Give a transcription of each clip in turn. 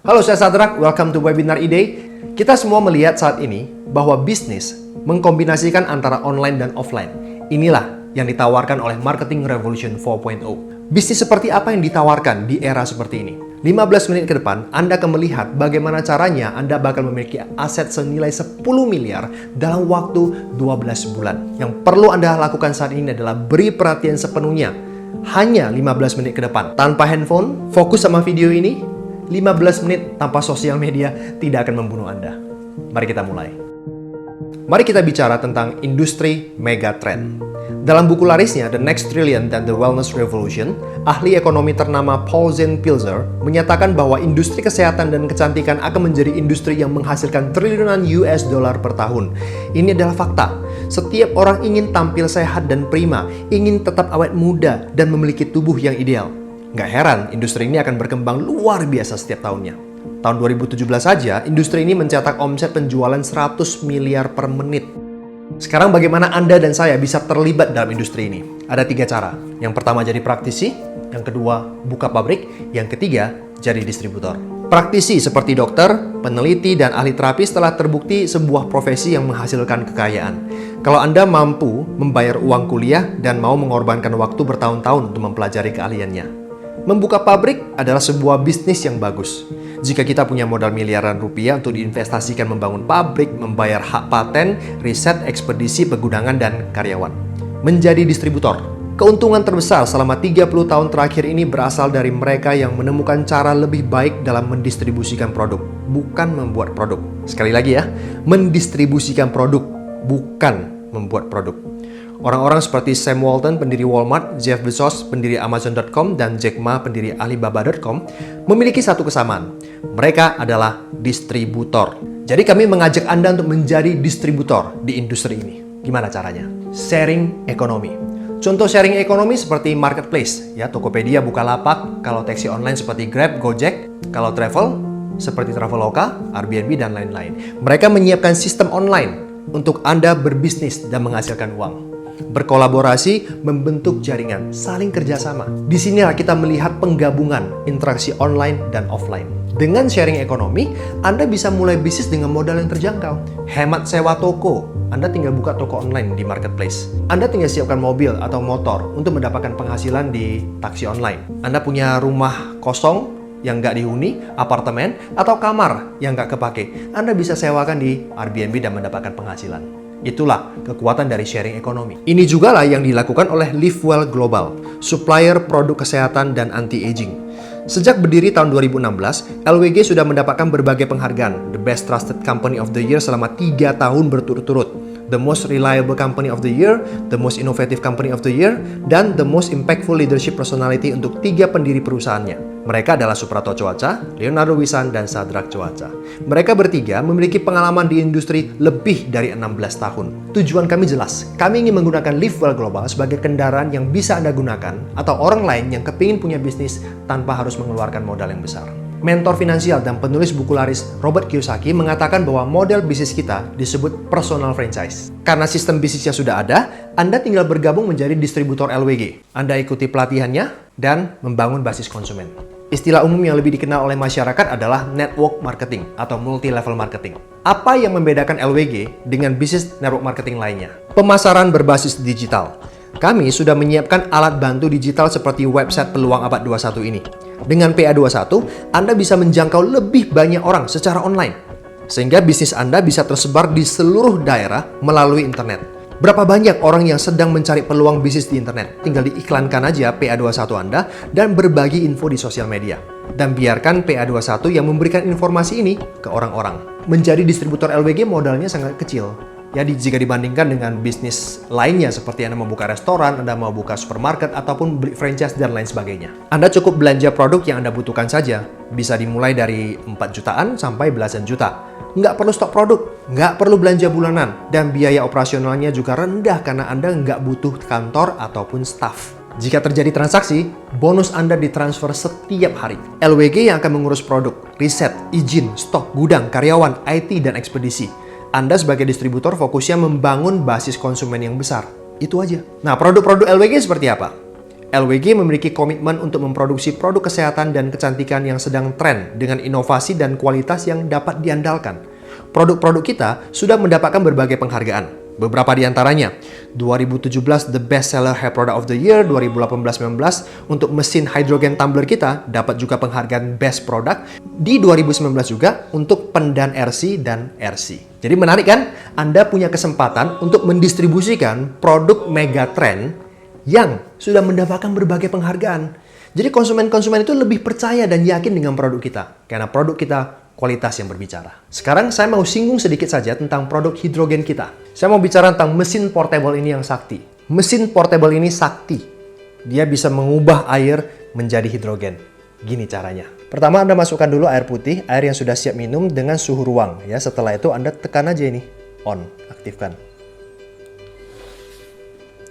Halo, saya Sadrak. Welcome to Webinar Ide. Kita semua melihat saat ini bahwa bisnis mengkombinasikan antara online dan offline. Inilah yang ditawarkan oleh Marketing Revolution 4.0. Bisnis seperti apa yang ditawarkan di era seperti ini? 15 menit ke depan, Anda akan melihat bagaimana caranya Anda bakal memiliki aset senilai 10 miliar dalam waktu 12 bulan. Yang perlu Anda lakukan saat ini adalah beri perhatian sepenuhnya. Hanya 15 menit ke depan. Tanpa handphone, fokus sama video ini. 15 menit tanpa sosial media tidak akan membunuh Anda. Mari kita mulai. Mari kita bicara tentang industri megatrend. Dalam buku larisnya The Next Trillion dan The Wellness Revolution, ahli ekonomi ternama Paul Pilzer menyatakan bahwa industri kesehatan dan kecantikan akan menjadi industri yang menghasilkan triliunan US dollar per tahun. Ini adalah fakta. Setiap orang ingin tampil sehat dan prima, ingin tetap awet muda dan memiliki tubuh yang ideal. Nggak heran, industri ini akan berkembang luar biasa setiap tahunnya. Tahun 2017 saja, industri ini mencetak omset penjualan 100 miliar per menit. Sekarang bagaimana Anda dan saya bisa terlibat dalam industri ini? Ada 3 cara. Yang pertama jadi praktisi, yang kedua buka pabrik, yang ketiga jadi distributor. Praktisi seperti dokter, peneliti, dan ahli terapis telah terbukti sebuah profesi yang menghasilkan kekayaan. Kalau Anda mampu membayar uang kuliah dan mau mengorbankan waktu bertahun-tahun untuk mempelajari keahliannya. Membuka pabrik adalah sebuah bisnis yang bagus. Jika kita punya modal miliaran rupiah untuk diinvestasikan membangun pabrik, membayar hak paten, riset, ekspedisi, pegudangan, dan karyawan. Menjadi distributor. Keuntungan terbesar selama 30 tahun terakhir ini berasal dari mereka yang menemukan cara lebih baik dalam mendistribusikan produk, bukan membuat produk. Sekali lagi ya, mendistribusikan produk, bukan membuat produk. Orang-orang seperti Sam Walton, pendiri Walmart, Jeff Bezos, pendiri Amazon.com, dan Jack Ma, pendiri Alibaba.com, memiliki satu kesamaan. Mereka adalah distributor. Jadi kami mengajak Anda untuk menjadi distributor di industri ini. Gimana caranya? Sharing ekonomi. Contoh sharing ekonomi seperti marketplace, ya, Tokopedia, Bukalapak, kalau taksi online seperti Grab, Gojek, kalau travel seperti Traveloka, Airbnb, dan lain-lain. Mereka menyiapkan sistem online untuk Anda berbisnis dan menghasilkan uang. Berkolaborasi, membentuk jaringan, saling kerjasama. Di sinilah kita melihat penggabungan interaksi online dan offline. Dengan sharing ekonomi, Anda bisa mulai bisnis dengan modal yang terjangkau. Hemat sewa toko, Anda tinggal buka toko online di marketplace. Anda tinggal siapkan mobil atau motor untuk mendapatkan penghasilan di taksi online. Anda punya rumah kosong yang nggak dihuni, apartemen, atau kamar yang nggak kepake. Anda bisa sewakan di Airbnb dan mendapatkan penghasilan. Itulah kekuatan dari sharing ekonomi. Ini juga lah yang dilakukan oleh LiveWell Global, supplier produk kesehatan dan anti-aging. Sejak berdiri tahun 2016, LWG sudah mendapatkan berbagai penghargaan. The Best Trusted Company of the Year selama 3 tahun berturut-turut. The Most Reliable Company of the Year, The Most Innovative Company of the Year, dan The Most Impactful Leadership Personality untuk 3 pendiri perusahaannya. Mereka adalah Suprato Choaca, Leonardo Wissan, dan Sadrak Choaca. Mereka bertiga memiliki pengalaman di industri lebih dari 16 tahun. Tujuan kami jelas, kami ingin menggunakan LiveWell Global sebagai kendaraan yang bisa Anda gunakan atau orang lain yang kepingin punya bisnis tanpa harus mengeluarkan modal yang besar. Mentor finansial dan penulis buku laris Robert Kiyosaki mengatakan bahwa model bisnis kita disebut personal franchise. Karena sistem bisnisnya sudah ada, Anda tinggal bergabung menjadi distributor LWG. Anda ikuti pelatihannya dan membangun basis konsumen. Istilah umum yang lebih dikenal oleh masyarakat adalah network marketing atau multi-level marketing. Apa yang membedakan LWG dengan bisnis network marketing lainnya? Pemasaran berbasis digital. Kami sudah menyiapkan alat bantu digital seperti website Peluang Abad 21 ini. Dengan PA21, Anda bisa menjangkau lebih banyak orang secara online. Sehingga bisnis Anda bisa tersebar di seluruh daerah melalui internet. Berapa banyak orang yang sedang mencari peluang bisnis di internet? Tinggal diiklankan aja PA21 Anda dan berbagi info di sosial media. Dan biarkan PA21 yang memberikan informasi ini ke orang-orang. Menjadi distributor LWG modalnya sangat kecil. Ya, jika dibandingkan dengan bisnis lainnya seperti Anda membuka restoran, Anda mau buka supermarket, ataupun beli franchise dan lain sebagainya. Anda cukup belanja produk yang Anda butuhkan saja. Bisa dimulai dari 4 jutaan sampai belasan juta. Nggak perlu stok produk, nggak perlu belanja bulanan, dan biaya operasionalnya juga rendah karena Anda nggak butuh kantor ataupun staff. Jika terjadi transaksi, bonus Anda ditransfer setiap hari. LWG yang akan mengurus produk, riset, izin, stok, gudang, karyawan, IT, dan ekspedisi. Anda sebagai distributor fokusnya membangun basis konsumen yang besar. Itu aja. Nah, produk-produk LWG seperti apa? LWG memiliki komitmen untuk memproduksi produk kesehatan dan kecantikan yang sedang tren dengan inovasi dan kualitas yang dapat diandalkan. Produk-produk kita sudah mendapatkan berbagai penghargaan. Beberapa di antaranya, 2017 The Best Seller Hair Product of the Year, 2018-19 untuk mesin hidrogen tumbler kita dapat juga penghargaan Best Product, di 2019 juga untuk pendan RC dan RC. Jadi menarik kan? Anda punya kesempatan untuk mendistribusikan produk megatrend yang sudah mendapatkan berbagai penghargaan. Jadi konsumen-konsumen itu lebih percaya dan yakin dengan produk kita, karena produk kita kualitas yang berbicara. Sekarang saya mau singgung sedikit saja tentang produk hidrogen kita. Saya mau bicara tentang mesin portable ini yang sakti. Mesin portable ini sakti. Dia bisa mengubah air menjadi hidrogen. Gini caranya. Pertama, Anda masukkan dulu air putih, air yang sudah siap minum dengan suhu ruang. Ya, setelah itu Anda tekan aja ini, on, aktifkan.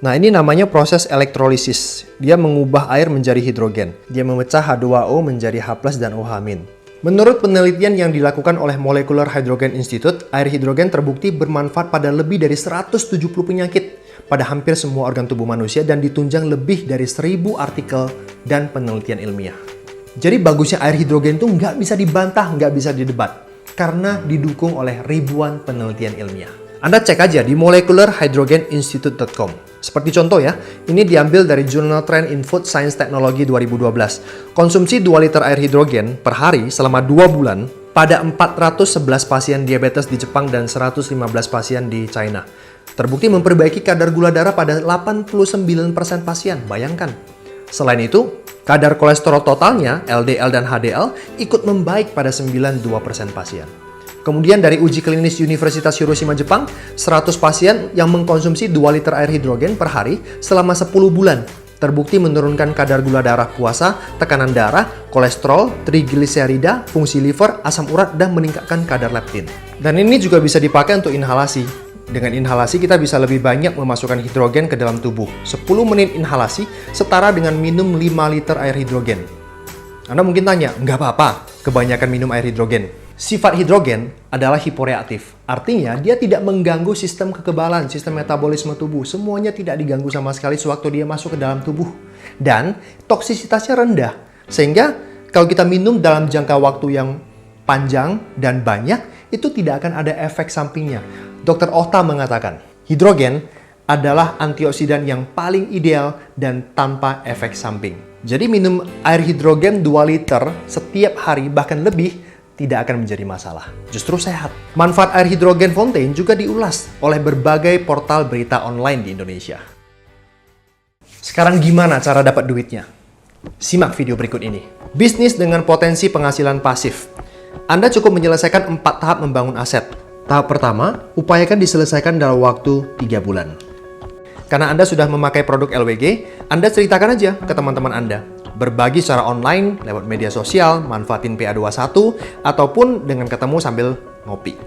Nah, ini namanya proses elektrolisis. Dia mengubah air menjadi hidrogen. Dia memecah H2O menjadi H+ dan OH-. Menurut penelitian yang dilakukan oleh Molecular Hydrogen Institute, air hidrogen terbukti bermanfaat pada lebih dari 170 penyakit pada hampir semua organ tubuh manusia dan ditunjang lebih dari 1000 artikel dan penelitian ilmiah. Jadi bagusnya air hidrogen itu nggak bisa dibantah, nggak bisa didebat, karena didukung oleh ribuan penelitian ilmiah. Anda cek aja di molecularhydrogeninstitute.com. Seperti contoh ya, ini diambil dari Journal Trend in Food Science Technology 2012. Konsumsi 2 liter air hidrogen per hari selama 2 bulan pada 411 pasien diabetes di Jepang dan 115 pasien di China. Terbukti memperbaiki kadar gula darah pada 89% pasien, bayangkan. Selain itu, kadar kolesterol totalnya, LDL dan HDL, ikut membaik pada 92% pasien. Kemudian dari uji klinis Universitas Hiroshima Jepang, 100 pasien yang mengkonsumsi 2 liter air hidrogen per hari selama 10 bulan terbukti menurunkan kadar gula darah puasa, tekanan darah, kolesterol, trigliserida, fungsi liver, asam urat, dan meningkatkan kadar leptin. Dan ini juga bisa dipakai untuk inhalasi. Dengan inhalasi kita bisa lebih banyak memasukkan hidrogen ke dalam tubuh. 10 menit inhalasi setara dengan minum 5 liter air hidrogen. Anda mungkin tanya, nggak apa-apa kebanyakan minum air hidrogen. Sifat hidrogen adalah hiporeaktif. Artinya, dia tidak mengganggu sistem kekebalan, sistem metabolisme tubuh. Semuanya tidak diganggu sama sekali sewaktu dia masuk ke dalam tubuh. Dan toksisitasnya rendah. Sehingga, kalau kita minum dalam jangka waktu yang panjang dan banyak, itu tidak akan ada efek sampingnya. Dr. Ohta mengatakan, hidrogen adalah antioksidan yang paling ideal dan tanpa efek samping. Jadi, minum air hidrogen 2 liter setiap hari, bahkan lebih, tidak akan menjadi masalah. Justru sehat. Manfaat air hidrogen Fontaine juga diulas oleh berbagai portal berita online di Indonesia. Sekarang gimana cara dapat duitnya? Simak video berikut ini. Bisnis dengan potensi penghasilan pasif. Anda cukup menyelesaikan 4 tahap membangun aset. Tahap pertama, upayakan diselesaikan dalam waktu 3 bulan. Karena Anda sudah memakai produk LWG, Anda ceritakan aja ke teman-teman Anda. Berbagi secara online, lewat media sosial, manfaatin PA21, ataupun dengan ketemu sambil ngopi.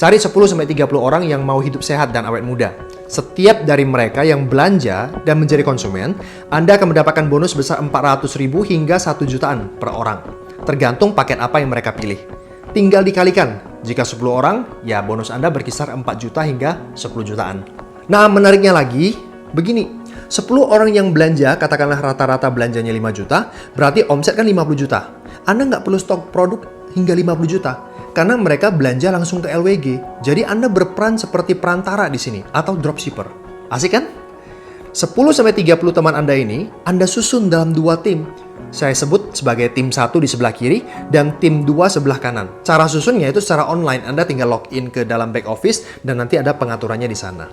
Cari 10-30 orang yang mau hidup sehat dan awet muda. Setiap dari mereka yang belanja dan menjadi konsumen, Anda akan mendapatkan bonus besar 400.000 hingga 1 jutaan per orang. Tergantung paket apa yang mereka pilih. Tinggal dikalikan. Jika 10 orang, ya bonus Anda berkisar 4 juta hingga 10 jutaan. Nah, menariknya lagi, begini. 10 orang yang belanja, katakanlah rata-rata belanjanya 5 juta, berarti omset kan 50 juta. Anda nggak perlu stok produk hingga 50 juta, karena mereka belanja langsung ke LWG. Jadi Anda berperan seperti perantara di sini, atau dropshipper. Asik kan? 10-30 teman Anda ini, Anda susun dalam 2 tim. Saya sebut sebagai tim 1 di sebelah kiri, dan tim 2 sebelah kanan. Cara susunnya itu secara online, Anda tinggal login ke dalam back office, dan nanti ada pengaturannya di sana.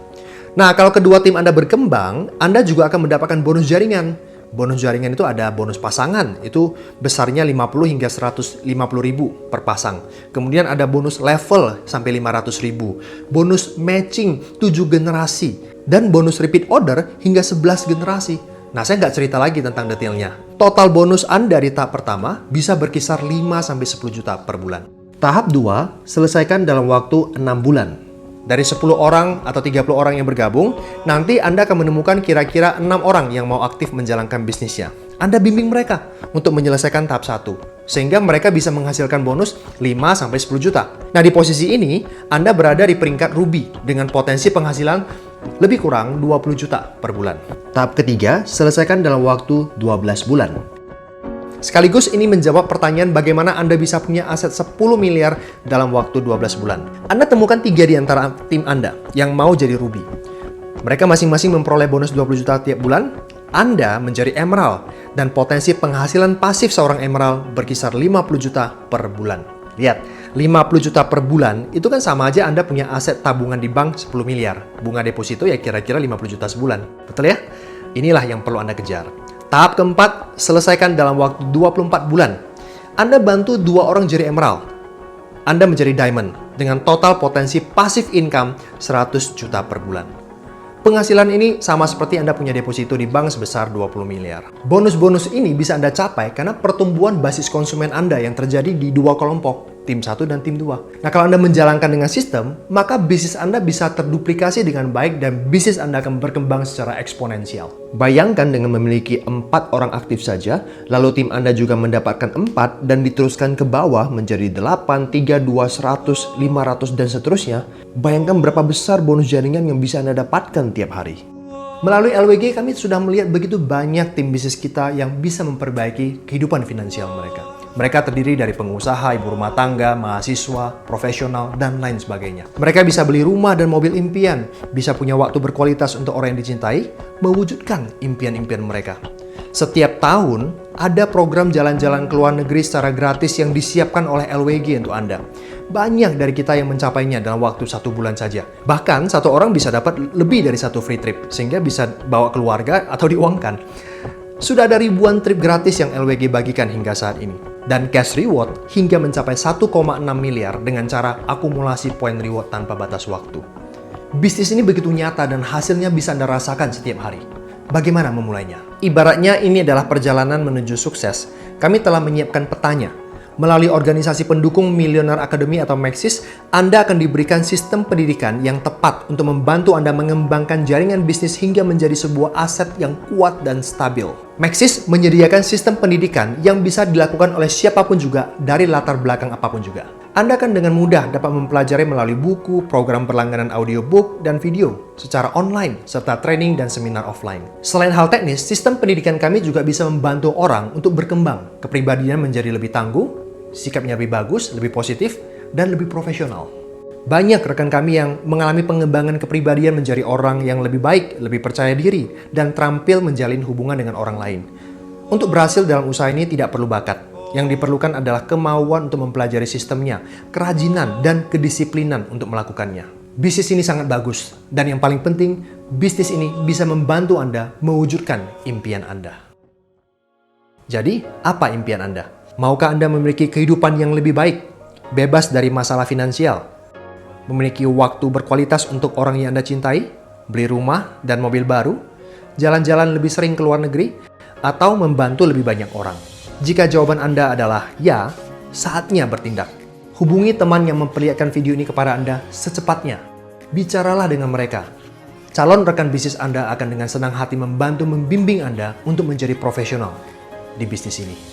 Nah, kalau kedua tim Anda berkembang, Anda juga akan mendapatkan bonus jaringan. Bonus jaringan itu ada bonus pasangan, itu besarnya 50 hingga 150 ribu per pasang. Kemudian ada bonus level sampai 500 ribu. Bonus matching 7 generasi. Dan bonus repeat order hingga 11 generasi. Nah, saya nggak cerita lagi tentang detailnya. Total bonus Anda di tahap pertama bisa berkisar 5-10 juta per bulan. Tahap 2, selesaikan dalam waktu 6 bulan. Dari 10 orang atau 30 orang yang bergabung, nanti Anda akan menemukan kira-kira 6 orang yang mau aktif menjalankan bisnisnya. Anda bimbing mereka untuk menyelesaikan tahap 1, sehingga mereka bisa menghasilkan bonus 5-10 juta. Nah, di posisi ini, Anda berada di peringkat Ruby dengan potensi penghasilan lebih kurang 20 juta per bulan. Tahap ketiga, selesaikan dalam waktu 12 bulan. Sekaligus ini menjawab pertanyaan bagaimana Anda bisa punya aset 10 miliar dalam waktu 12 bulan. Anda temukan 3 di antara tim Anda yang mau jadi Ruby. Mereka masing-masing memperoleh bonus 20 juta tiap bulan. Anda menjadi Emerald dan potensi penghasilan pasif seorang Emerald berkisar 50 juta per bulan. Lihat, 50 juta per bulan itu kan sama aja Anda punya aset tabungan di bank 10 miliar. Bunga deposito ya kira-kira 50 juta sebulan. Betul ya? Inilah yang perlu Anda kejar. Tahap keempat, selesaikan dalam waktu 24 bulan. Anda bantu 2 orang jadi Emerald. Anda menjadi Diamond dengan total potensi passive income 100 juta per bulan. Penghasilan ini sama seperti Anda punya deposito di bank sebesar 20 miliar. Bonus-bonus ini bisa Anda capai karena pertumbuhan basis konsumen Anda yang terjadi di 2 kelompok, tim 1 dan tim 2. Nah, kalau Anda menjalankan dengan sistem, maka bisnis Anda bisa terduplikasi dengan baik dan bisnis Anda akan berkembang secara eksponensial. Bayangkan dengan memiliki 4 orang aktif saja, lalu tim Anda juga mendapatkan 4 dan diteruskan ke bawah menjadi 8, 3, 2, 100, 500 dan seterusnya. Bayangkan berapa besar bonus jaringan yang bisa Anda dapatkan tiap hari. Melalui LWG kami sudah melihat begitu banyak tim bisnis kita yang bisa memperbaiki kehidupan finansial mereka. Mereka terdiri dari pengusaha, ibu rumah tangga, mahasiswa, profesional, dan lain sebagainya. Mereka bisa beli rumah dan mobil impian, bisa punya waktu berkualitas untuk orang yang dicintai, mewujudkan impian-impian mereka. Setiap tahun, ada program jalan-jalan ke luar negeri secara gratis yang disiapkan oleh LWG untuk Anda. Banyak dari kita yang mencapainya dalam waktu 1 bulan saja. Bahkan, satu orang bisa dapat lebih dari 1 free trip, sehingga bisa bawa keluarga atau diuangkan. Sudah ada ribuan trip gratis yang LWG bagikan hingga saat ini. Dan cash reward hingga mencapai 1,6 miliar dengan cara akumulasi poin reward tanpa batas waktu. Bisnis ini begitu nyata dan hasilnya bisa Anda rasakan setiap hari. Bagaimana memulainya? Ibaratnya ini adalah perjalanan menuju sukses. Kami telah menyiapkan petanya. Melalui organisasi pendukung Millionaire Academy atau Maxis, Anda akan diberikan sistem pendidikan yang tepat untuk membantu Anda mengembangkan jaringan bisnis hingga menjadi sebuah aset yang kuat dan stabil. Maxis menyediakan sistem pendidikan yang bisa dilakukan oleh siapapun juga dari latar belakang apapun juga. Anda akan dengan mudah dapat mempelajari melalui buku, program berlangganan audiobook, dan video secara online, serta training dan seminar offline. Selain hal teknis, sistem pendidikan kami juga bisa membantu orang untuk berkembang, kepribadian menjadi lebih tangguh, sikapnya lebih bagus, lebih positif, dan lebih profesional. Banyak rekan kami yang mengalami pengembangan kepribadian menjadi orang yang lebih baik, lebih percaya diri, dan terampil menjalin hubungan dengan orang lain. Untuk berhasil dalam usaha ini tidak perlu bakat. Yang diperlukan adalah kemauan untuk mempelajari sistemnya, kerajinan, dan kedisiplinan untuk melakukannya. Bisnis ini sangat bagus, dan yang paling penting, bisnis ini bisa membantu Anda mewujudkan impian Anda. Jadi, apa impian Anda? Maukah Anda memiliki kehidupan yang lebih baik, bebas dari masalah finansial, memiliki waktu berkualitas untuk orang yang Anda cintai, beli rumah dan mobil baru, jalan-jalan lebih sering ke luar negeri, atau membantu lebih banyak orang? Jika jawaban Anda adalah ya, saatnya bertindak. Hubungi teman yang memperlihatkan video ini kepada Anda secepatnya. Bicaralah dengan mereka. Calon rekan bisnis Anda akan dengan senang hati membantu membimbing Anda untuk menjadi profesional di bisnis ini.